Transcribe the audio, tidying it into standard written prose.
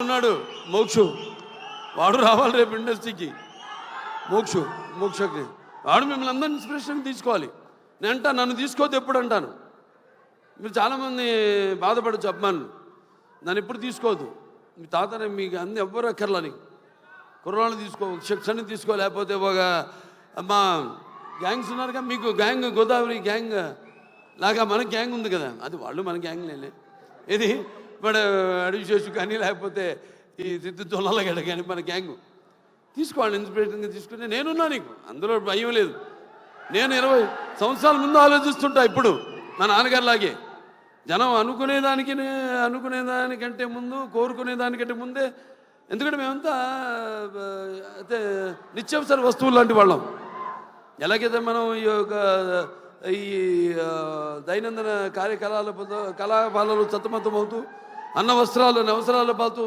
ఉన్నాడు మోక్షు, వాడు రావాలి రేపు ఇండస్ట్రీకి. మోక్షకి వాడు మిమ్మల్ని అందరినీ ఇన్స్పిరేషన్ తీసుకోవాలి. నేను అంటా, నన్ను తీసుకోవద్దు ఎప్పుడు అంటాను. మీరు చాలామంది బాధపడచ్చు అభిమానులు, నన్ను ఎప్పుడు తీసుకోవద్దు. మీ తాతనే మీకు అన్ని ఎవ్వరు అక్కర్లని కుర్రాళ్ళు తీసుకో, శిక్షణ తీసుకో, లేకపోతే ఒక మా గ్యాంగ్స్ ఉన్నారుగా, మీకు గ్యాంగ్ గోదావరి గ్యాంగ్ లాగా మన గ్యాంగ్ ఉంది కదా, అది వాళ్ళు మన గ్యాంగ్ లేలే. ఇది మన అడివిశేషు కానీ లేకపోతే ఈ సిద్ధు జొన్నలగడ్డ కానీ మన గ్యాంగు తీసుకోవాలి. ఇన్స్పిరేషన్గా తీసుకుని నేనున్నా, నీకు అందులో భయం లేదు. నేను 20 సంవత్సరాల ముందు ఆలోచిస్తుంటా. ఇప్పుడు మా నాన్నగారిలాగే జనం అనుకునేదానికంటే ముందు, కోరుకునేదానికంటే ముందే. ఎందుకంటే మేమంతా అయితే నిత్యావసర వస్తువులు లాంటి వాళ్ళం. ఎలాగైతే మనం ఈ దైనందిన కళాపాలలో సతమతమవుతూ అన్న వస్త్రాలు అవసరాలు పాతూ